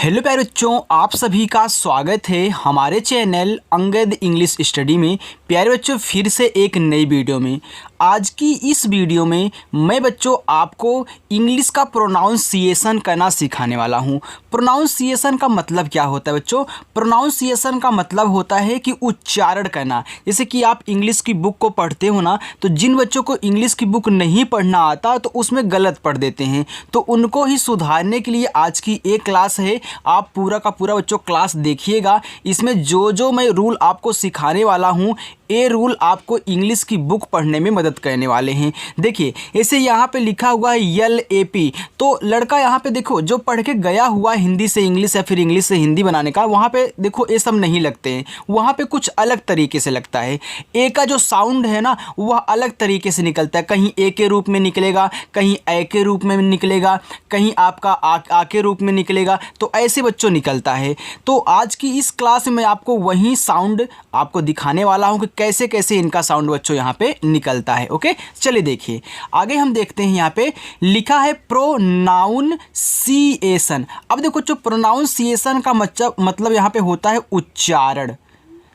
Hello प्यारे बच्चों, आप सभी का स्वागत है हमारे चैनल अंगद इंग्लिश स्टडी में। प्यारे बच्चों, फिर से एक नई वीडियो में। आज की इस वीडियो में मैं बच्चों आपको इंग्लिश का प्रोनाउंसिएशन करना सिखाने वाला हूँ। प्रोनाउंसिएशन का मतलब क्या होता है बच्चों? प्रोनाउंसिएशन का मतलब होता है कि उच्चारण करना। जैसे कि आप इंग्लिश की बुक को पढ़ते हो ना, तो जिन बच्चों को इंग्लिश की बुक नहीं पढ़ना आता तो उसमें गलत पढ़ देते हैं, तो उनको ही सुधारने के लिए आज की एक क्लास है। आप पूरा का पूरा बच्चों क्लास देखिएगा। इसमें जो मैं रूल आपको सिखाने वाला हूँ, ये रूल आपको इंग्लिश की बुक पढ़ने में मदद करने वाले हैं। देखिए, ऐसे यहाँ पे लिखा हुआ है LAP, तो लड़का यहाँ पे देखो जो पढ़ के गया हुआ हिंदी से इंग्लिश या फिर इंग्लिश से हिंदी बनाने का, वहाँ पे देखो ये सब नहीं लगते हैं, वहाँ पे कुछ अलग तरीके से लगता है। ए का जो साउंड है ना, वह अलग तरीके से निकलता है। कहीं ए के रूप में निकलेगा, कहीं ए के रूप में निकलेगा, कहीं आपका आ के रूप में निकलेगा, तो ऐसे बच्चों निकलता है। तो आज की इस क्लास में आपको वही साउंड आपको दिखाने वाला हूँ कि कैसे कैसे इनका साउंड बच्चों यहाँ पे निकलता है। ओके, चलिए देखिए आगे हम देखते हैं। यहाँ पे लिखा है प्रोनाउंसिएशन। अब देखो, जो प्रोनाउंसिएशन का मतलब यहाँ पे होता है उच्चारण।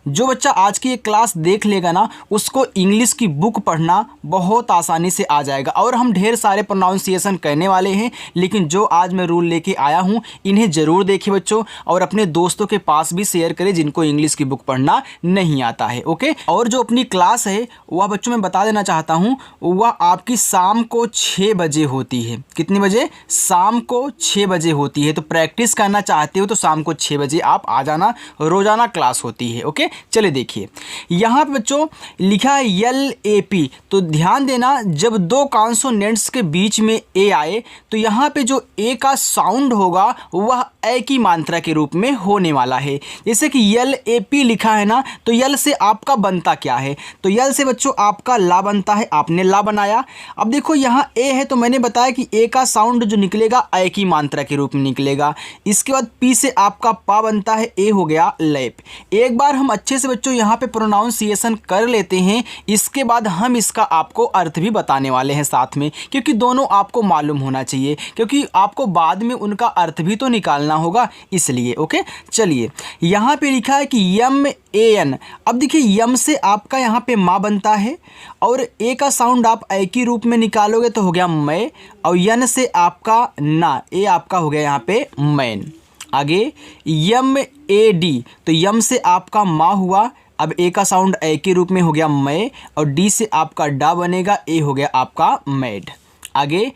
जो बच्चा आज की ये क्लास देख लेगा ना, उसको इंग्लिश की बुक पढ़ना बहुत आसानी से आ जाएगा। और हम ढेर सारे प्रोनाउंसिएशन करने वाले हैं, लेकिन जो आज मैं रूल लेके आया हूँ, इन्हें ज़रूर देखिए बच्चों, और अपने दोस्तों के पास भी शेयर करें जिनको इंग्लिश की बुक पढ़ना नहीं आता है। ओके, और जो अपनी क्लास है वह बच्चों मैं बता देना चाहता हूँ, वह आपकी शाम को 6 बजे होती है। कितने बजे? शाम को 6 बजे होती है। तो प्रैक्टिस करना चाहते हो तो शाम को 6 बजे आप आ जाना, रोज़ाना क्लास होती है। ओके, चलिए देखिए यहाँ पे बच्चों लिखा है LAP। तो ध्यान देना, जब दो कॉन्सोनेंट्स के बीच में ए आए तो यहाँ पे जो ए का साउंड होगा वह ए की मात्रा के रूप में होने वाला है। जैसे कि LAP लिखा है ना, तो यल से आपका बनता क्या है? तो यल से बच्चों आपका ला बनता है, आपने ला बनाया। अब देखो यहाँ ए है, तो मैंने बताया कि ए का साउंड जो निकलेगा ए की मात्रा के रूप में निकलेगा। इसके बाद पी से आपका पा बनता है, ए हो गया लैप। एक बार हम अच्छे से बच्चों यहाँ पे प्रोनाउंसिएशन कर लेते हैं, इसके बाद हम इसका आपको अर्थ भी बताने वाले हैं साथ में, क्योंकि दोनों आपको मालूम होना चाहिए, क्योंकि आपको बाद में उनका अर्थ भी तो निकालना होगा, इसलिए। ओके, चलिए यहाँ पे लिखा है कि MAN। अब देखिए, यम से आपका यहाँ पे माँ बनता है, और ए का साउंड आप ए के रूप में निकालोगे तो हो गया मैं, और यन से आपका ना, ए आपका हो गया यहाँ पे मैन। आगे MAD, तो यम से आपका माँ हुआ, अब ए का साउंड ए के रूप में हो गया मैं, और डी से आपका डा बनेगा, ए हो गया आपका मैड। आगे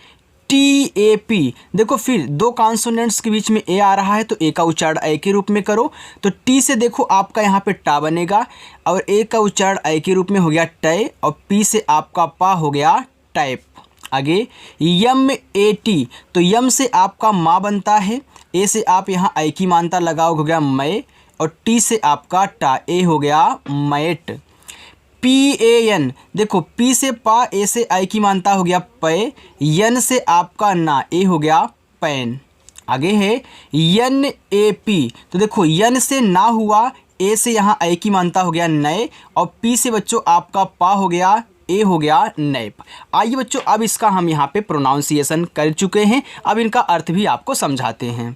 TAP, देखो फिर दो कॉन्सोनेंट्स के बीच में ए आ रहा है, तो ए का उच्चारण ए के रूप में करो, तो टी से देखो आपका यहाँ पे टा बनेगा, और ए का उच्चारण ए के रूप में हो गया टय, और पी से आपका पा हो गया टाइप। आगे MAT, तो यम से आपका माँ बनता है, ए से आप यहाँ आई की मात्रा लगाओगे, हो गया मैं, और टी से आपका टा, ए हो गया मैट। PAN, देखो पी से पा, ए से आई की मात्रा हो गया पै, यन से आपका ना, ए हो गया पैन। आगे है NAP, तो देखो यन से ना हुआ, ए से यहाँ आई की मात्रा हो गया नए, और पी से बच्चों आपका पा हो गया, ए हो गया नैप। आइए बच्चों, अब इसका हम यहाँ पे प्रोनाउंसिएशन कर चुके हैं, अब इनका अर्थ भी आपको समझाते हैं।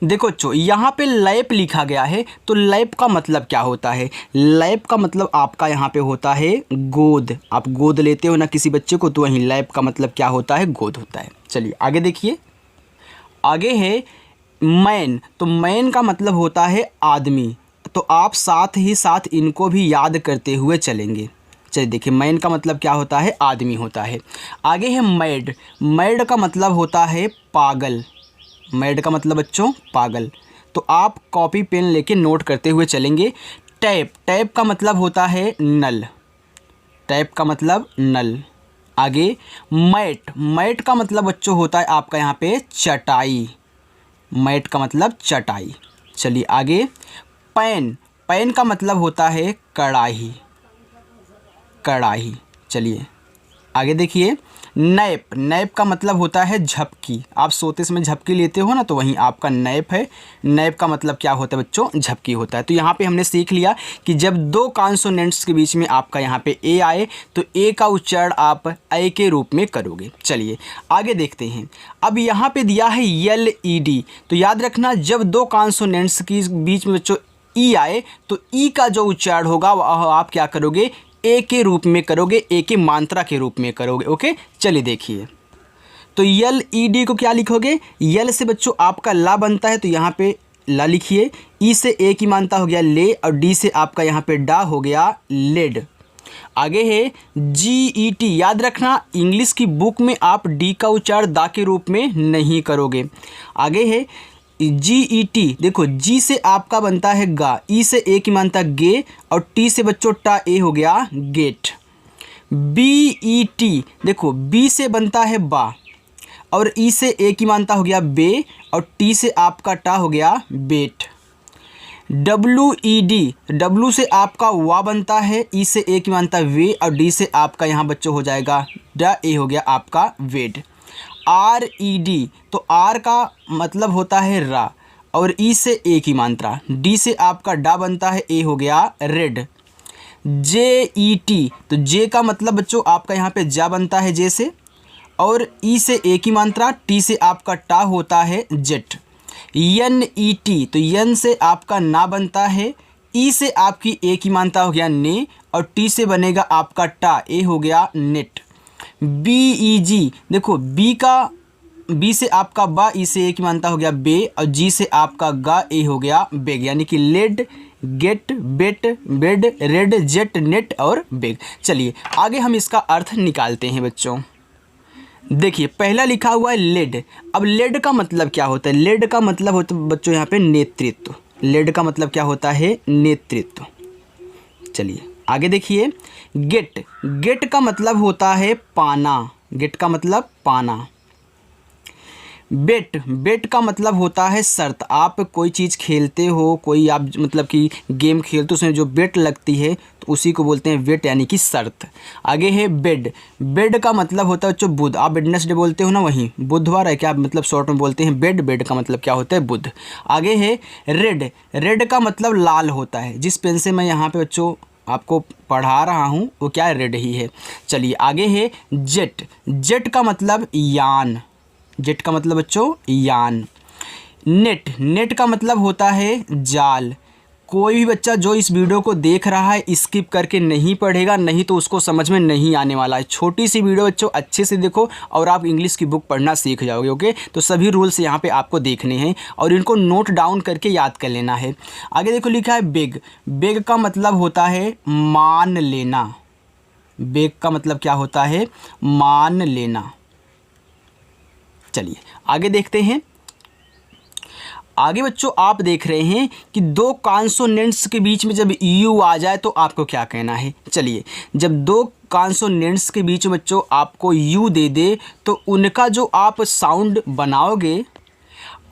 देखो बच्चों, यहाँ पे लैप लिखा गया है, तो लैप का मतलब क्या होता है? लैप का मतलब आपका यहाँ पे होता है गोद। आप गोद लेते हो ना किसी बच्चे को, तो वहीं लैप का मतलब क्या होता है? गोद होता है। चलिए आगे देखिए, आगे है मैन। तो मैन का मतलब होता है आदमी, तो आप साथ ही साथ इनको भी याद करते हुए चलेंगे। चलिए देखिए, मैन का मतलब क्या होता है? आदमी होता है। आगे है मैड। मैड का मतलब होता है पागल। मैड का मतलब बच्चों पागल, तो आप कॉपी पेन लेके नोट करते हुए चलेंगे। टैप, टैप का मतलब होता है नल। टैप का मतलब नल। आगे मैट, मैट का मतलब बच्चों होता है आपका यहाँ पे चटाई। मैट का मतलब चटाई। चलिए आगे, पैन, पैन का मतलब होता है कढ़ाई। कढ़ाई। चलिए आगे देखिए, नैप, नैप का मतलब होता है झपकी। आप सोते समय झपकी लेते हो ना, तो वहीं आपका नैप है। नैप का मतलब क्या होता है बच्चों? झपकी होता है। तो यहाँ पे हमने सीख लिया कि जब दो कॉन्सोनेंट्स के बीच में आपका यहाँ पे ए आए तो ए का उच्चारण आप ए के रूप में करोगे। चलिए आगे देखते हैं। अब यहाँ पे दिया है LED, तो याद रखना जब दो कॉन्सोनेंट्स के बीच में बच्चों ई आए तो ई का जो उच्चारण होगा वह आप क्या करोगे? ए के रूप में करोगे, ए की मात्रा के रूप में करोगे। ओके, चलिए देखिए। तो LED को क्या लिखोगे? यल से बच्चों आपका ला बनता है, तो यहाँ पे ला लिखिए। ई से ए की मात्रा हो गया ले, और डी से आपका यहाँ पे डा हो गया लेड। आगे है GET। याद रखना इंग्लिश की बुक में आप डी का उच्चारण दा के रूप में नहीं करोगे। आगे है GET। देखो जी से आपका बनता है गा, ई से ए की मात्रा गे, और टी से बच्चों टा ए हो गया गेट। BET, देखो बी से बनता है बा, और ई से ए की मात्रा हो गया बे, और टी से आपका टा हो गया बेट। WED, डब्लू से आपका वा बनता है, ई से ए की मात्रा वे, और डी से आपका यहाँ बच्चों हो जाएगा डा ए हो गया आपका वेड। RED, तो आर का मतलब होता है रा, और ई से ए की मात्रा, डी से आपका डा बनता है ए हो गया रेड। JET, तो जे का मतलब बच्चों आपका यहाँ पे जा बनता है जे से, और ई से ए की मात्रा, टी से आपका टा होता है जेट। NET, तो यन से आपका ना बनता है, ई से आपकी ए की मात्रा हो गया ने, और टी से बनेगा आपका टा ए हो गया नेट। BEG, देखो बी से आपका बा, ई से ए की मात्रा हो गया बे, और जी से आपका गा ए हो गया बेग, यानी कि लेड, गेट, बेट, बेड, रेड, जेट, नेट और बेग। चलिए आगे हम इसका अर्थ निकालते हैं बच्चों। देखिए पहला लिखा हुआ है लेड। अब लेड का मतलब क्या होता है? लेड का मतलब होता है बच्चों यहाँ पे नेतृत्व। लेड का मतलब क्या होता है? नेतृत्व। चलिए आगे देखिए, गेट, गेट का मतलब होता है पाना। गेट का मतलब पाना। बेट, बेट का मतलब होता है शर्त। आप कोई चीज़ खेलते हो, कोई आप मतलब कि गेम खेलते हो, उसमें जो बेट लगती है तो उसी को बोलते हैं बेट, यानी कि शर्त। आगे है बेड। बेड का मतलब होता है जो बुध, आप वेडनेसडे बोलते हो ना, वहीं बुधवार है क्या, मतलब शॉर्ट में बोलते हैं बेड। बेड का मतलब क्या होता है? बुध। आगे है रेड। रेड का मतलब लाल होता है। जिस पेन से मैं यहाँ पे बच्चों आपको पढ़ा रहा हूँ वो क्या है? रेड ही है। चलिए आगे है जेट। जेट का मतलब यान। जेट का मतलब बच्चों यान। नेट, नेट का मतलब होता है जाल। कोई भी बच्चा जो इस वीडियो को देख रहा है स्किप करके नहीं पढ़ेगा, नहीं तो उसको समझ में नहीं आने वाला है। छोटी सी वीडियो बच्चों अच्छे से देखो और आप इंग्लिश की बुक पढ़ना सीख जाओगे। ओके, तो सभी रूल्स यहाँ पे आपको देखने हैं और इनको नोट डाउन करके याद कर लेना है। आगे देखो लिखा है बेग। बेग का मतलब होता है मान लेना। बेग का मतलब क्या होता है? मान लेना। चलिए आगे देखते हैं। आगे बच्चों आप देख रहे हैं कि दो कॉन्सोनेंट्स के बीच में जब यू आ जाए तो आपको क्या कहना है। चलिए, जब दो कॉन्सोनेंट्स के बीच में बच्चों आपको यू दे दे तो उनका जो आप साउंड बनाओगे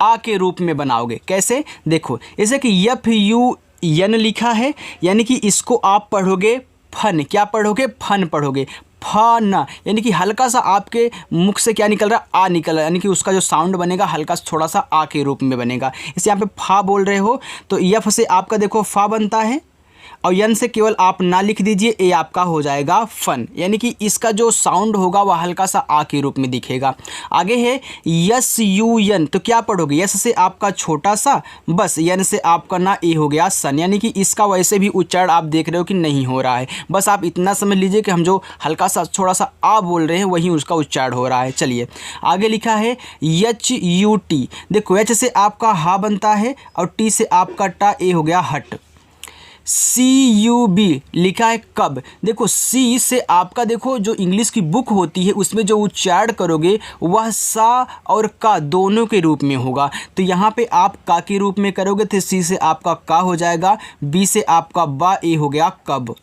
आ के रूप में बनाओगे। कैसे? देखो, जैसे कि FUN लिखा है, यानी कि इसको आप पढ़ोगे फन। क्या पढ़ोगे? फन पढ़ोगे। फन यानी कि हल्का सा आपके मुख से क्या निकल रहा है? आ निकल रहा है, यानी कि उसका जो साउंड बनेगा हल्का सा थोड़ा सा आ के रूप में बनेगा। इसे यहाँ पे फा बोल रहे हो तो यफ से आपका देखो फा बनता है और यन से केवल आप ना लिख दीजिए, ए आपका हो जाएगा फन, यानी कि इसका जो साउंड होगा वह हल्का सा आ के रूप में दिखेगा। आगे है SUN, तो क्या पढ़ोगे? यस से आपका छोटा सा बस, यन से आपका ना ए हो गया सन, यानी कि इसका वैसे भी उच्चारण आप देख रहे हो कि नहीं हो रहा है। बस आप इतना समझ लीजिए कि हम जो हल्का सा थोड़ा सा आ बोल रहे हैं वहीं उसका उच्चारण हो रहा है। चलिए आगे लिखा है HUT। देखो एच से आपका हा बनता है और टी से आपका टा, ए हो गया हट। CUB लिखा है कब। देखो सी से आपका देखो जो इंग्लिश की बुक होती है उसमें जो उच्चारण करोगे वह सा और का दोनों के रूप में होगा। तो यहाँ पे आप का के रूप में करोगे तो सी से आपका का हो जाएगा, बी से आपका बा, ए हो गया कब।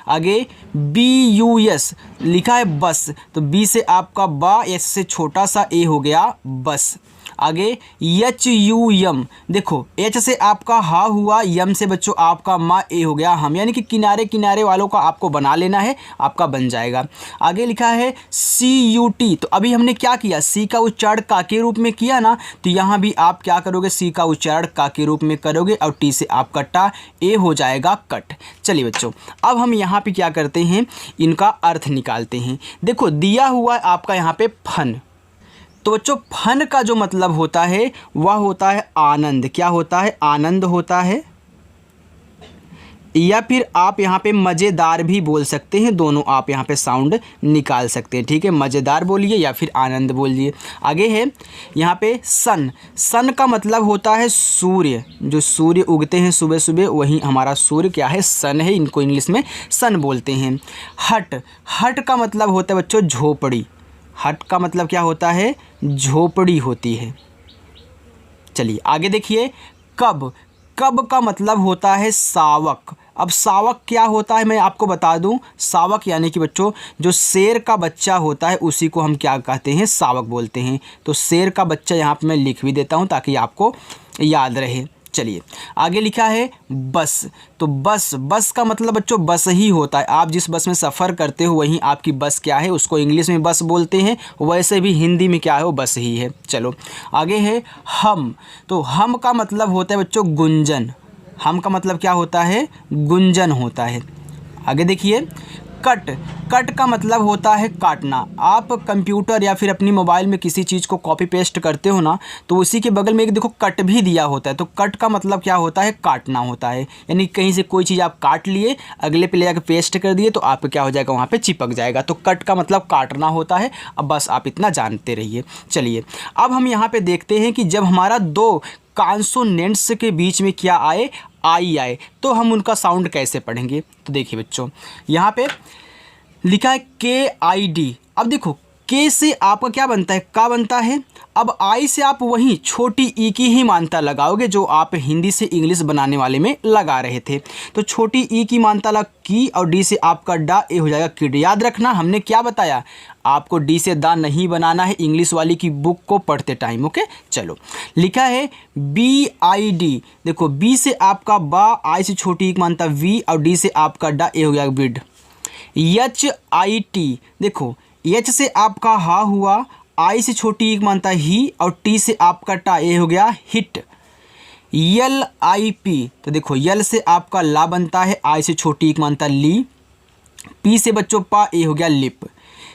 आगे BUS लिखा है बस, तो बी से आपका बा, एस से छोटा सा, ए हो गया बस। आगे यच यू यम, देखो एच से आपका हा हुआ, यम से बच्चों आपका मा ए हो गया हम, यानी कि किनारे किनारे वालों का आपको बना लेना है, आपका बन जाएगा। आगे लिखा है सी यू टी, तो अभी हमने क्या किया, सी का उच्चारण का के रूप में किया ना, तो यहाँ भी आप क्या करोगे, सी का उच्चारण का के रूप में करोगे और टी से आपका टा ए हो जाएगा कट। चलिए बच्चों अब हम यहाँ पे क्या करते हैं, इनका अर्थ निकालते हैं। देखो दिया हुआ है आपका यहाँ पे फन, तो बच्चों फन का जो मतलब होता है वह होता है आनंद। क्या होता है, आनंद होता है, या फिर आप यहाँ पे मज़ेदार भी बोल सकते हैं, दोनों आप यहाँ पे साउंड निकाल सकते हैं। ठीक है, मज़ेदार बोलिए या फिर आनंद बोलिए। आगे है यहाँ पे सन, सन का मतलब होता है सूर्य, जो सूर्य उगते हैं सुबह सुबह वही हमारा सूर्य क्या है, सन है, इनको इंग्लिश में सन बोलते हैं। हट, हट का मतलब होता है बच्चों झोपड़ी, हट का मतलब क्या होता है, झोपड़ी होती है। चलिए आगे देखिए कब, कब का मतलब होता है सावक। अब सावक क्या होता है मैं आपको बता दूं, सावक यानी कि बच्चों जो शेर का बच्चा होता है उसी को हम क्या कहते हैं, सावक बोलते हैं। तो शेर का बच्चा यहाँ पे मैं लिख भी देता हूँ ताकि आपको याद रहे। चलिए आगे लिखा है बस, तो बस, बस का मतलब बच्चों बस ही होता है, आप जिस बस में सफ़र करते हो वहीं आपकी बस क्या है, उसको इंग्लिश में बस बोलते हैं, वैसे भी हिंदी में क्या है वो बस ही है। चलो आगे है हम, तो हम का मतलब होता है बच्चों गुंजन, हम का मतलब क्या होता है, गुंजन होता है। आगे देखिए कट, कट का मतलब होता है काटना। आप कंप्यूटर या फिर अपनी मोबाइल में किसी चीज़ को कॉपी पेस्ट करते हो ना, तो उसी के बगल में एक देखो कट भी दिया होता है, तो कट का मतलब क्या होता है, काटना होता है, यानी कहीं से कोई चीज़ आप काट लिए अगले पे ले जाकर पेस्ट कर दिए तो आप क्या हो जाएगा, वहाँ पे चिपक जाएगा। तो कट का मतलब काटना होता है। अब बस आप इतना जानते रहिए। चलिए अब हम यहाँ पे देखते हैं कि जब हमारा दो कॉन्सोनेंट्स के बीच में क्या आए, आई आए, तो हम उनका साउंड कैसे पढ़ेंगे। तो देखिए बच्चों यहाँ पे लिखा है के आई डी। अब देखो के से आपका क्या बनता है, का बनता है। अब आई से आप वहीं छोटी ई की ही मानता लगाओगे जो आप हिंदी से इंग्लिश बनाने वाले में लगा रहे थे। तो छोटी ई की मानता लग की और डी से आपका डा ए हो जाएगा किड। याद रखना हमने क्या बताया, आपको डी से दा नहीं बनाना है इंग्लिश वाली की बुक को पढ़ते टाइम। ओके चलो लिखा है बी आई डी, देखो बी से आपका बा, आई से छोटी ई की मानता वी और डी से आपका डा ए हो गया बिड। एच आई टी, देखो एच से आपका हा हुआ, आई से छोटी एक मानता ही और टी से आपका टा ए हो गया हिट। यल आई पी, तो देखो यल से आपका ला बनता है, आई से छोटी एक मानता ली, पी से बच्चों पा ए हो गया लिप।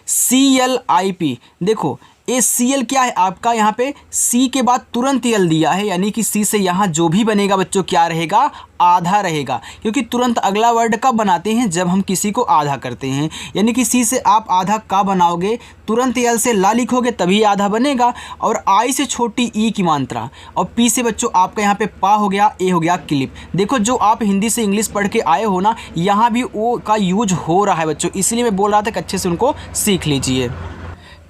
सी एल आई पी, देखो ए सी एल क्या है आपका, यहाँ पे सी के बाद तुरंत एल दिया है, यानी कि सी से यहाँ जो भी बनेगा बच्चों क्या रहेगा, आधा रहेगा, क्योंकि तुरंत अगला वर्ड कब बनाते हैं, जब हम किसी को आधा करते हैं। यानी कि सी से आप आधा का बनाओगे, तुरंत एल से ला लिखोगे तभी आधा बनेगा। और आई से छोटी ई की मात्रा और पी से बच्चों आपका यहाँ पे पा हो गया, ए हो गया क्लिप। देखो जो आप हिंदी से इंग्लिश पढ़ के आए हो ना, यहाँ भी ओ का यूज हो रहा है बच्चों, इसलिए मैं बोल रहा था कि अच्छे से उनको सीख लीजिए।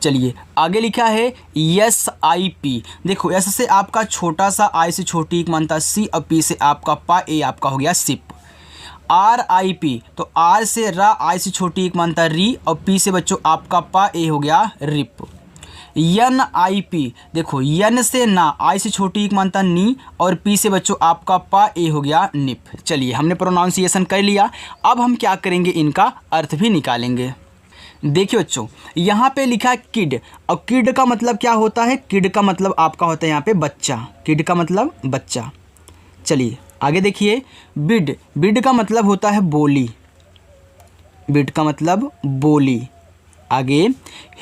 चलिए आगे लिखा है एस आई पी, देखो एस से आपका छोटा सा, आई से छोटी एक मानता सी और पी से आपका पा, ए आपका हो गया सिप। आर आई पी, तो आर से रा, आई से छोटी एक मानता री और पी से बच्चों आपका पा, ए हो गया रिप। एन आई पी, देखो एन से ना, आई से छोटी एक मानता नी और पी से बच्चों आपका पा, ए हो गया निप। चलिए हमने प्रोनाउंसिएशन कर लिया, अब हम क्या करेंगे, इनका अर्थ भी निकालेंगे। देखिए बच्चों यहाँ पे लिखा है किड, और किड का मतलब क्या होता है, किड का मतलब आपका होता है यहाँ पे बच्चा, किड का मतलब बच्चा। चलिए आगे देखिए बिड, बिड का मतलब होता है बोली, बिड का मतलब बोली। आगे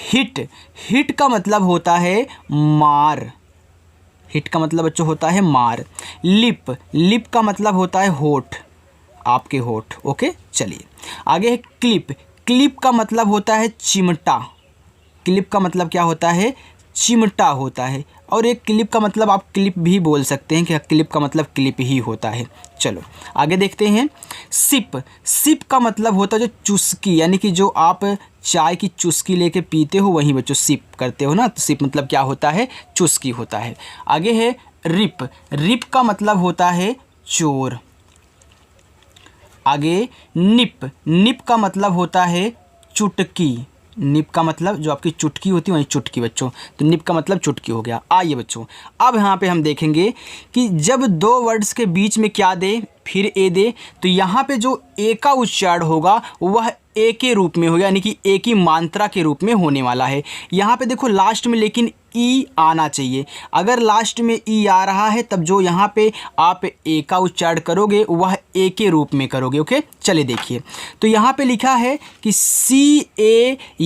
हिट, हिट का मतलब होता है मार, हिट का मतलब बच्चों होता है मार। लिप, लिप का मतलब होता है होठ, आपके होठ। ओके चलिए आगे है क्लिप, क्लिप का मतलब होता है चिमटा, क्लिप का मतलब क्या होता है, चिमटा होता है। और एक क्लिप का मतलब आप क्लिप भी बोल सकते हैं कि क्लिप का मतलब क्लिप ही होता है। चलो आगे देखते हैं सिप, सिप का मतलब होता है जो चुस्की, यानी कि जो आप चाय की चुस्की लेके पीते हो वहीं बच्चों सिप करते हो ना, तो सिप मतलब क्या होता है, चुस्की होता है। आगे है रिप, रिप का मतलब होता है चोर। आगे निप, निप का मतलब होता है चुटकी, निप का मतलब जो आपकी चुटकी होती है वही चुटकी बच्चों, तो निप का मतलब चुटकी हो गया। आइए बच्चों अब यहाँ पे हम देखेंगे कि जब दो वर्ड्स के बीच में क्या दे फिर ए दे, तो यहाँ पे जो ए का उच्चारण होगा वह ए के रूप में होगा, यानी कि ए की मात्रा के रूप में होने वाला है। यहाँ पे देखो लास्ट में लेकिन ई आना चाहिए। अगर लास्ट में ई आ रहा है तब जो यहाँ पे आप ए का उच्चारण करोगे वह ए के रूप में करोगे। ओके, चलिए देखिए, तो यहाँ पे लिखा है कि CANE।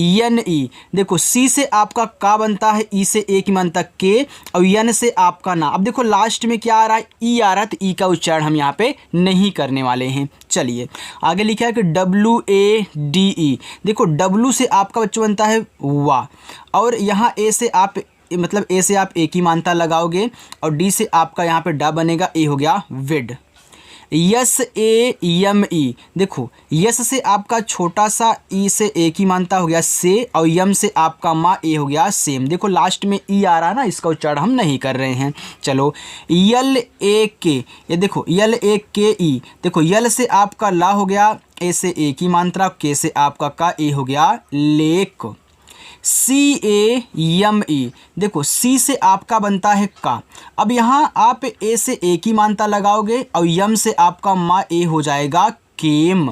देखो सी से आपका का बनता है, ई से ए की बनता के, और यन से आपका ना। अब देखो लास्ट में क्या आ रहा है, ई आ रहा है, तो ई का उच्चारण हम यहाँ पे नहीं करने वाले हैं। चलिए आगे लिखा है कि WADE। देखो W से आपका बच्चों बनता है वा, और यहाँ ए से आप मतलब ए से आप ए की मात्रा लगाओगे, और डी से आपका यहाँ पे डा बनेगा, ए हो गया वेड। SAME। देखो यस से आपका छोटा सा ई से ए की मात्रा हो गया से, और यम से आपका मा ए हो गया सेम। देखो लास्ट में ई आ रहा है ना, इसका उच्चारण हम नहीं कर रहे हैं। चलो LAK, ये देखो LAKE। देखो यल से आपका ला हो गया, ए से ए की मात्रा, के से आपका का, ए हो गया लेक। CAME। देखो सी से आपका बनता है का, अब यहाँ आप ए से ए की मात्रा लगाओगे, और यम से आपका मा ए हो जाएगा केम।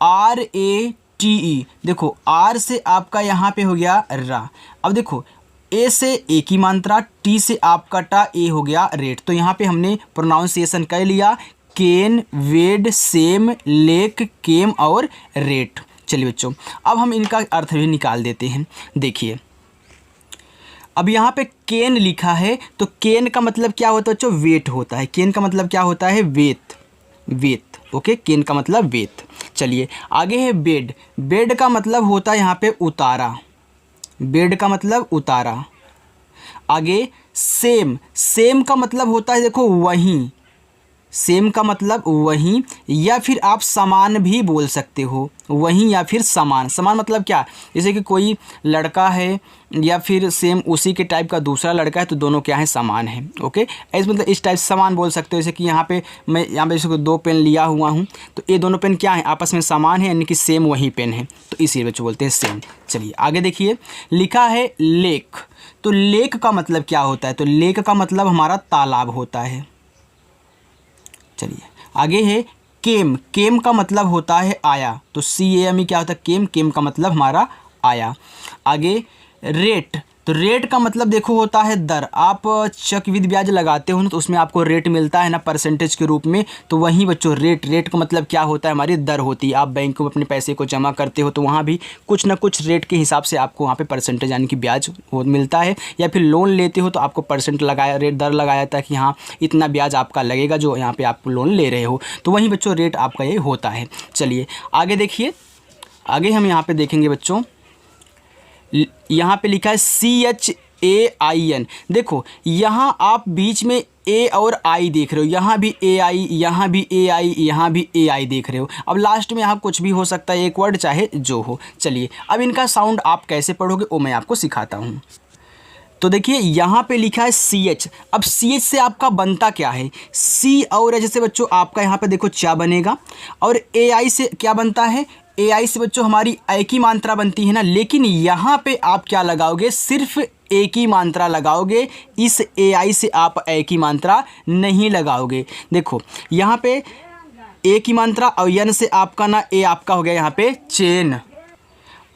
RATE। देखो आर से आपका यहाँ पे हो गया रा। अब देखो ए से ए की मात्रा, टी से आपका टा, ए हो गया रेट। तो यहाँ पे हमने प्रोनाउंसिएशन कर लिया, केन, वेड, सेम, लेक, केम और रेट। चलिए बच्चों अब हम इनका अर्थ भी निकाल देते हैं। देखिए अब यहाँ पे केन लिखा है, तो केन का मतलब क्या होता है बच्चों, वेट होता है। केन का मतलब क्या होता है, वेट। ओके, केन का मतलब वेट। चलिए आगे है बेड। बेड का मतलब होता है यहाँ पे उतारा, बेड का मतलब उतारा। आगे सेम का मतलब होता है देखो वहीं, सेम का मतलब वहीं, या फिर आप समान भी बोल सकते हो, वहीं या फिर समान। समान मतलब क्या, जैसे कि कोई लड़का है या फिर सेम उसी के टाइप का दूसरा लड़का है, तो दोनों क्या है, समान है। ओके, ऐसे मतलब इस टाइप से समान बोल सकते हो। जैसे कि यहाँ पे मैं यहाँ पे जैसे दो पेन लिया हुआ हूँ, तो ये दोनों पेन क्या है, आपस में समान है, यानी कि सेम वही पेन है, तो इसीलिए बच्चों बोलते हैं सेम। चलिए आगे देखिए, लिखा है लेक। तो लेक का मतलब क्या होता है, तो लेक का मतलब हमारा तालाब होता है। चलिए आगे है केम। केम का मतलब होता है आया, तो CAME क्या होता है, केम। केम का मतलब हमारा आया। आगे रेट। तो रेट का मतलब देखो होता है दर। आप चक्रवृद्धि ब्याज लगाते हो ना, तो उसमें आपको रेट मिलता है ना परसेंटेज के रूप में, तो वहीं बच्चों रेट का मतलब क्या होता है, हमारी दर होती है। आप बैंक में अपने पैसे को जमा करते हो तो वहाँ भी कुछ ना कुछ रेट के हिसाब से आपको वहाँ पे परसेंटेज यानी कि ब्याज मिलता है, या फिर लोन लेते हो तो आपको परसेंट लगाया, रेट दर लगाया जाता है कि हाँ इतना ब्याज आपका लगेगा जो यहाँ पर आप लोन ले रहे हो, तो वहीं बच्चों रेट आपका ये होता है। चलिए आगे देखिए, आगे हम यहाँ पर देखेंगे बच्चों, यहाँ पे लिखा है CHAIN। देखो यहाँ आप बीच में ए और आई देख रहे हो, यहाँ भी AI, यहाँ भी AI, यहाँ भी AI देख रहे हो। अब लास्ट में यहाँ कुछ भी हो सकता है, एक वर्ड चाहे जो हो। चलिए अब इनका साउंड आप कैसे पढ़ोगे वो मैं आपको सिखाता हूँ। तो देखिए यहाँ पे लिखा है CH। अब CH से आपका बनता क्या है, C और जैसे बच्चों आपका यहाँ पे देखो चा बनेगा, और AI से क्या बनता है, AI से बच्चों हमारी ए की मात्रा बनती है ना, लेकिन यहाँ पे आप क्या लगाओगे, सिर्फ ए की मात्रा लगाओगे, इस AI से आप ए की मात्रा नहीं लगाओगे। देखो यहाँ पे ए की मात्रा और यन से आपका ना ए आपका हो गया यहाँ पे चेन।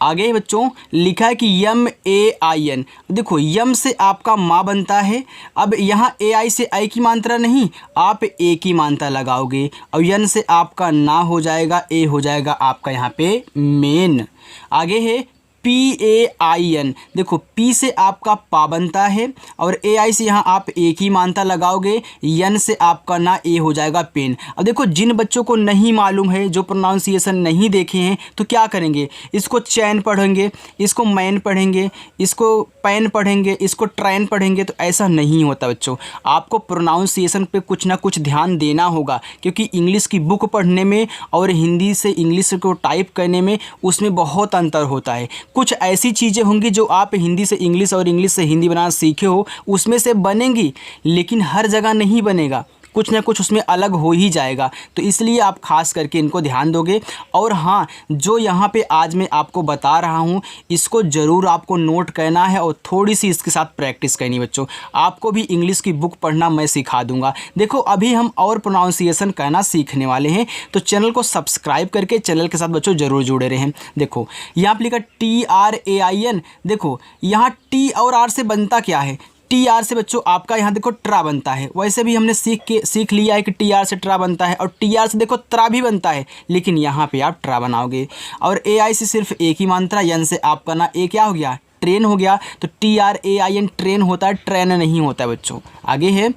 आगे बच्चों लिखा है कि MAIN। देखो यम से आपका माँ बनता है, अब यहाँ AI से आई की मात्रा नहीं, आप ए की मात्रा लगाओगे, और यन से आपका ना हो जाएगा, ए हो जाएगा आपका यहाँ पे मेन। आगे है PAIN। देखो पी से आपका पा बनता है, और AI से यहाँ आप ए की मात्रा लगाओगे, यन से आपका ना ए हो जाएगा पेन। अब देखो जिन बच्चों को नहीं मालूम है, जो प्रोनाउंसिएशन नहीं देखे हैं, तो क्या करेंगे, इसको चैन पढ़ेंगे, इसको मैन पढ़ेंगे, इसको पैन पढ़ेंगे, इसको ट्रेन पढ़ेंगे, तो ऐसा नहीं होता बच्चों। आपको प्रोनाउंसिएशन पे कुछ ना कुछ ध्यान देना होगा, क्योंकि इंग्लिश की बुक पढ़ने में और हिंदी से इंग्लिश को टाइप करने में उसमें बहुत अंतर होता है। कुछ ऐसी चीज़ें होंगी जो आप हिंदी से इंग्लिश और इंग्लिश से हिंदी बनाना सीखे हो, उसमें से बनेंगी, लेकिन हर जगह नहीं बनेगा। कुछ ना कुछ उसमें अलग हो ही जाएगा। तो इसलिए आप खास करके इनको ध्यान दोगे। और हाँ, जो यहाँ पे आज मैं आपको बता रहा हूँ इसको ज़रूर आपको नोट करना है और थोड़ी सी इसके साथ प्रैक्टिस करनी है बच्चों। आपको भी इंग्लिश की बुक पढ़ना मैं सिखा दूंगा। देखो अभी हम और प्रोनाउंसिएशन करना सीखने वाले हैं, तो चैनल को सब्सक्राइब करके चैनल के साथ बच्चों ज़रूर जुड़े रहें। देखो यहाँ पर लिखा TRAIN। देखो यहाँ टी और आर से बनता क्या है, टी आर से बच्चों आपका यहाँ देखो ट्रा बनता है। वैसे भी हमने सीख लिया है कि टी आर से ट्रा बनता है और टी आर से देखो त्रा भी बनता है, लेकिन यहाँ पे आप ट्रा बनाओगे। और AI से सिर्फ एक ही मात्रा, यन से आपका ना ए क्या हो गया, ट्रेन हो गया। तो TRAIN ट्रेन होता है, ट्रेन नहीं होता है बच्चों। आगे है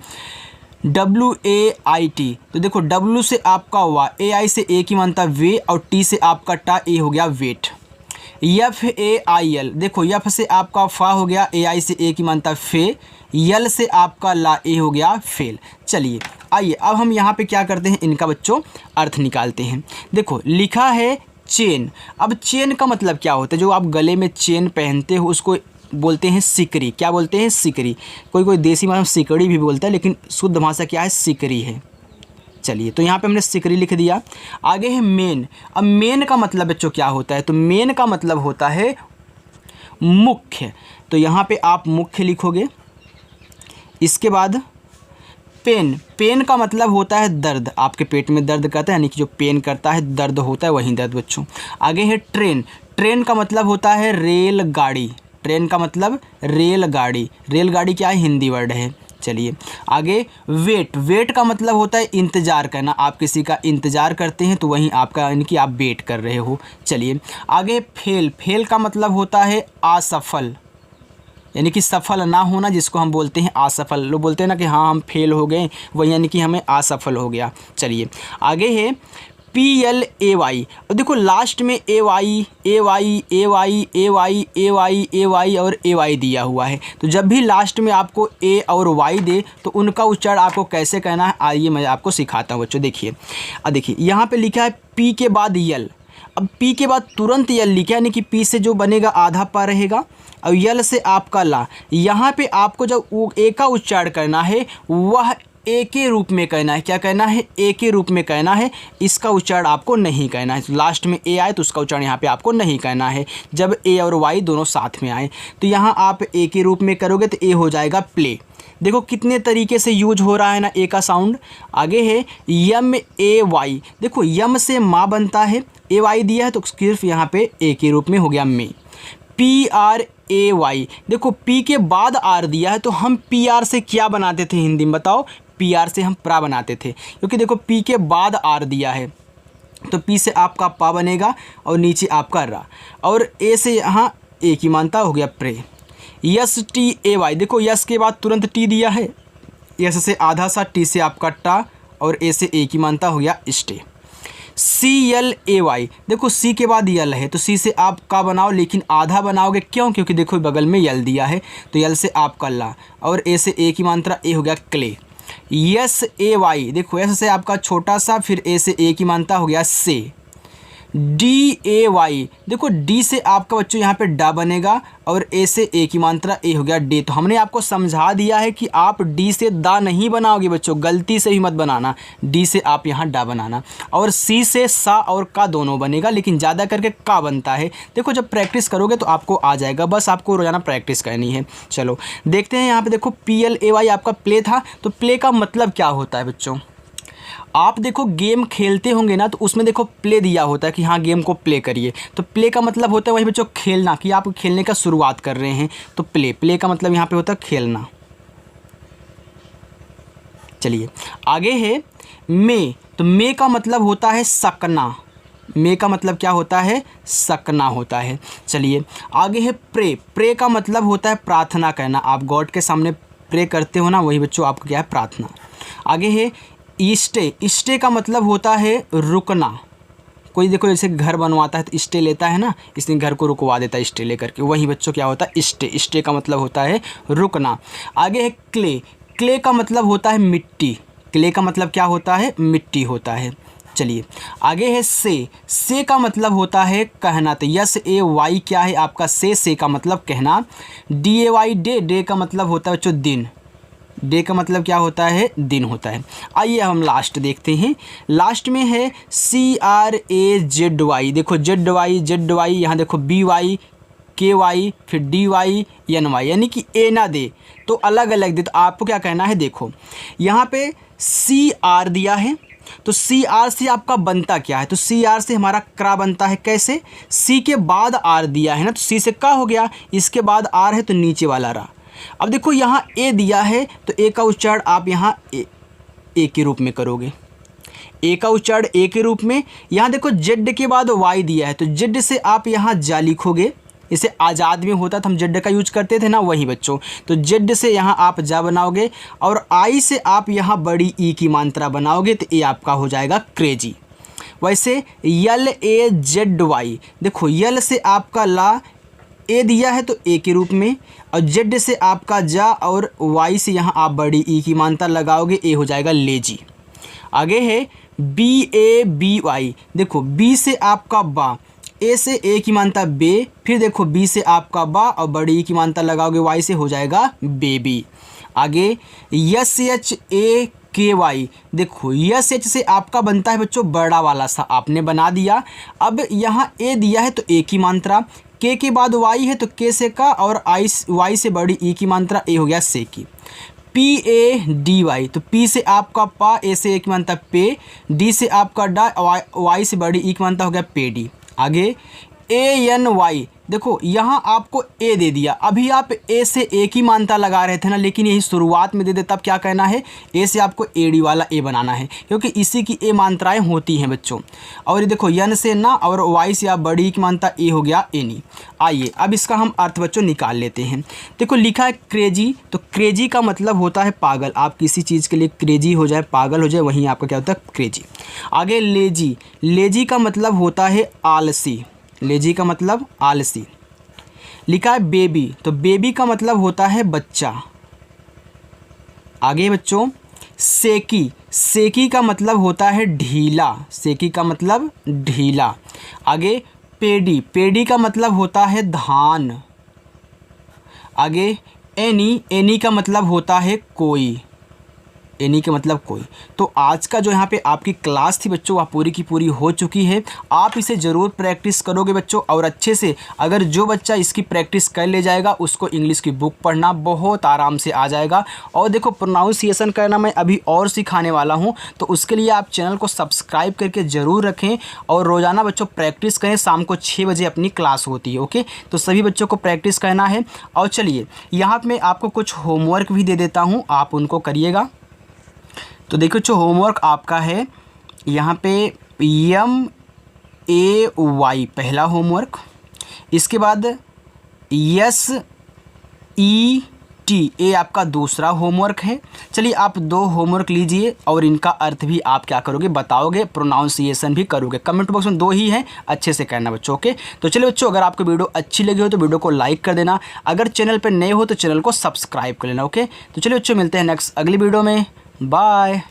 WAIT। तो देखो W से आपका हुआ, AI से एक ही मात्रा वे, और T से आपका टा, ए हो गया वेट। FAIL। देखो यफ से आपका फा हो गया, AI से एक ही मानता फे, यल से आपका ला, ए हो गया फेल। चलिए आइए अब हम यहाँ पे क्या करते हैं, इनका बच्चों अर्थ निकालते हैं। देखो लिखा है चेन। अब चेन का मतलब क्या होता है, जो आप गले में चेन पहनते हो उसको बोलते हैं सिकरी। क्या बोलते हैं, सिकरी। कोई देसी भाषा में सिकड़ी भी बोलता है, लेकिन शुद्ध भाषा क्या है, सिकरी है। चलिए तो यहाँ पे हमने सिकरी लिख दिया। आगे है मेन। अब मेन का मतलब बच्चों क्या होता है, तो मेन का मतलब होता है मुख्य। तो यहाँ पे आप मुख्य लिखोगे। इसके बाद पेन। पेन का मतलब होता है दर्द, आपके पेट में दर्द करता है, यानी कि जो पेन करता है दर्द होता है, वही दर्द बच्चों। आगे है ट्रेन। ट्रेन का मतलब होता है रेलगाड़ी। ट्रेन का मतलब रेलगाड़ी। रेलगाड़ी क्या है, हिंदी वर्ड है। चलिए आगे वेट। वेट का मतलब होता है इंतज़ार करना, आप किसी का इंतज़ार करते हैं तो वहीं आपका यानी कि आप वेट कर रहे हो। चलिए आगे फेल। फेल का मतलब होता है असफल, यानी कि सफल ना होना, जिसको हम बोलते हैं असफल। लोग बोलते हैं ना कि हाँ हम फेल हो गए, वही यानी कि हमें असफल हो गया। चलिए आगे है PLAY। और देखो लास्ट में AY और AY दिया हुआ है। तो जब भी लास्ट में आपको A और Y दे तो उनका उच्चारण आपको कैसे कहना है, आइए मैं आपको सिखाता हूँ बच्चों। देखिए देखिए यहाँ पे लिखा है P के बाद यल। अब P के बाद तुरंत यल लिखा, यानी कि P से जो बनेगा आधा पा रहेगा, और यल से आपका ला। यहाँ पे आपको जब ए का उच्चारण करना है वह ए के रूप में कहना है। क्या कहना है, ए के रूप में कहना है। इसका उच्चारण आपको नहीं कहना है। लास्ट में ए आए तो उसका उच्चारण यहाँ पे आपको नहीं कहना है, जब ए और वाई दोनों साथ में आए। तो यहाँ आप ए के रूप में करोगे तो ए हो जाएगा प्ले। देखो कितने तरीके से यूज हो रहा है ना ए का साउंड। आगे है YAY। देखो यम से माँ बनता है, AY दिया है तो सिर्फ यहाँ पे ए के रूप में हो गया में। PRAY। देखो पी के बाद आर दिया है, तो हम PR से क्या बनाते थे हिंदी में बताओ, PR से हम प्रा बनाते थे, क्योंकि देखो पी के बाद आर दिया है तो पी से आपका पा बनेगा और नीचे आपका रा, और ए से यहाँ ए की मानता हो गया प्रे। STAY। देखो यस के बाद तुरंत टी दिया है, यस से आधा सा, टी से आपका टा, और ए से ए की मानता हो गया स्टे। CLAY। देखो सी के बाद यल है तो सी से आप का बनाओ, लेकिन आधा बनाओगे, क्यों, क्योंकि देखो बगल में यल दिया है, तो यल से आपका ला, और ए से ए की मात्रा ए हो गया क्ले। SAY। देखो एस से आपका छोटा सा, फिर ए से ए की मात्रा हो गया से। DAY। देखो डी से आपका बच्चों यहाँ पे डा बनेगा, और ए से ए की मात्रा ए हो गया डे। तो हमने आपको समझा दिया है कि आप डी से दा नहीं बनाओगे बच्चों, गलती से भी मत बनाना, डी से आप यहाँ डा बनाना। और सी से सा और का दोनों बनेगा, लेकिन ज़्यादा करके का बनता है। देखो जब प्रैक्टिस करोगे तो आपको आ जाएगा, बस आपको रोज़ाना प्रैक्टिस करनी है। चलो देखते हैं यहाँ पे। देखो PLAY आपका प्ले था, तो प्ले का मतलब क्या होता है बच्चों, आप देखो गेम खेलते होंगे ना, तो उसमें देखो प्ले दिया होता है कि हाँ गेम को प्ले करिए। तो प्ले का मतलब होता है वही बच्चों खेलना, कि आप खेलने का शुरुआत कर रहे हैं, तो प्ले का मतलब यहाँ पे होता है खेलना। चलिए आगे है मे। तो मे का मतलब होता है सकना। मे का मतलब क्या होता है, सकना होता है। चलिए आगे है प्रे। प्रे का मतलब होता है प्रार्थना करना, आप गॉड के सामने प्रे करते हो ना, वही बच्चों आपका क्या है, प्रार्थना। आगे है स्टे। स्टे का मतलब होता है रुकना। कोई देखो जैसे घर बनवाता है तो स्टे लेता है ना, इसलिए घर को रुकवा देता है स्टे लेकर के, वही बच्चों क्या होता है स्टे। स्टे का मतलब होता है रुकना। आगे है क्ले। क्ले का मतलब होता है मिट्टी। क्ले का मतलब क्या होता है, मिट्टी होता है। चलिए आगे है से का मतलब होता है कहना। तो SAY क्या है आपका से का मतलब कहना। DAY day. डे का मतलब होता है बच्चों दिन। डे का मतलब क्या होता है, दिन होता है। आइए हम लास्ट देखते हैं। लास्ट में है CRAZY। देखो ZY यहाँ देखो BY KY फिर DY NY, यानी कि ए ना दे तो अलग अलग दे। तो आपको क्या कहना है, देखो यहाँ पे CR दिया है तो CR से आपका बनता क्या है, तो CR से हमारा क्रा बनता है। कैसे, C के बाद R दिया है ना, तो C से का हो गया, इसके बाद R है तो नीचे वाला रा। अब देखो यहाँ ए दिया है तो ए का उच्चारण आप यहाँ ए के रूप में करोगे, ए का उच्चारण ए के रूप में। यहाँ देखो जेड के बाद वाई दिया है तो जेड से आप यहाँ जा लिखोगे, इसे आज़ाद में होता था हम जेड का यूज करते थे ना, वही बच्चों। तो जेड से यहाँ आप जा बनाओगे और आई से आप यहाँ बड़ी ई की मात्रा बनाओगे तो ये आपका हो जाएगा क्रेजी। वैसे LAZY, देखो यल से आपका ला, ए दिया है तो ए के रूप में, और जेड से आपका जा और वाई से यहाँ आप बड़ी ई की मात्रा लगाओगे, ए हो जाएगा लेजी। आगे है BABY, देखो बी से आपका बा, ए से ए की मात्रा बे, फिर देखो बी से आपका बा और बड़ी ई की मात्रा लगाओगे, वाई से हो जाएगा बेबी। आगे SHAKY, देखो SH से आपका बनता है बच्चों बड़ा वाला सा, आपने बना दिया। अब यहाँ ए दिया है तो ए की मात्रा, के बाद वाई है तो के से का, और आई वाई से बड़ी ई की मात्रा, ए हो गया से की। PADY, तो पी से आपका पा, ए से ए की मात्रा पे, डी से आपका डा, वाई से बड़ी ई की मात्रा हो गया पेडी। आगे ANY, देखो यहाँ आपको ए दे दिया, अभी आप ए से ए की मात्रा लगा रहे थे ना, लेकिन यही शुरुआत में दे देता। अब क्या कहना है, ए से आपको एडी वाला ए बनाना है, क्योंकि इसी की ए मात्राएं होती हैं बच्चों। और ये देखो यन से ना और वाई से आप बड़ी की मात्रा, ए हो गया एनी। आइए अब इसका हम अर्थ बच्चों निकाल लेते हैं। देखो लिखा है क्रेजी, तो क्रेजी का मतलब होता है पागल। आप किसी चीज़ के लिए क्रेजी हो जाए, पागल हो जाए, वहीं आपका क्या होता है क्रेजी। आगे लेजी, लेजी का मतलब होता है आलसी, लेजी का मतलब आलसी। लिखा है बेबी, तो बेबी का मतलब होता है बच्चा। आगे बच्चों सेकी, सेकी का मतलब होता है ढीला, सेकी का मतलब ढीला। आगे पेडी, पेडी का मतलब होता है धान। आगे एनी, एनी का मतलब होता है कोई, एनी के मतलब कोई। तो आज का जो यहाँ पे आपकी क्लास थी बच्चों वह पूरी की पूरी हो चुकी है। आप इसे ज़रूर प्रैक्टिस करोगे बच्चों, और अच्छे से अगर जो बच्चा इसकी प्रैक्टिस कर ले जाएगा उसको इंग्लिश की बुक पढ़ना बहुत आराम से आ जाएगा। और देखो प्रोनाउंसिएशन करना मैं अभी और सिखाने वाला हूँ, तो उसके लिए आप चैनल को सब्सक्राइब करके ज़रूर रखें और रोज़ाना बच्चों प्रैक्टिस करें। शाम को 6 बजे अपनी क्लास होती है, ओके। तो सभी बच्चों को प्रैक्टिस करना है। और चलिए यहाँ पर मैं आपको कुछ होमवर्क भी दे देता हूँ, आप उनको करिएगा। तो देखो जो होमवर्क आपका है यहाँ पे MAY पहला होमवर्क, इसके बाद SET ये आपका दूसरा होमवर्क है। चलिए आप 2 होमवर्क लीजिए और इनका अर्थ भी आप क्या करोगे बताओगे, प्रोनाउंसिएशन भी करोगे। कमेंट बॉक्स में 2 ही हैं, अच्छे से करना बच्चों, ओके। तो चलिए बच्चों अगर आपको वीडियो अच्छी लगी हो तो वीडियो को लाइक कर देना, अगर चैनल पर नए हो तो चैनल को सब्सक्राइब कर लेना, ओके। तो चलिए बच्चों मिलते हैं नेक्स्ट अगली वीडियो में, बाय।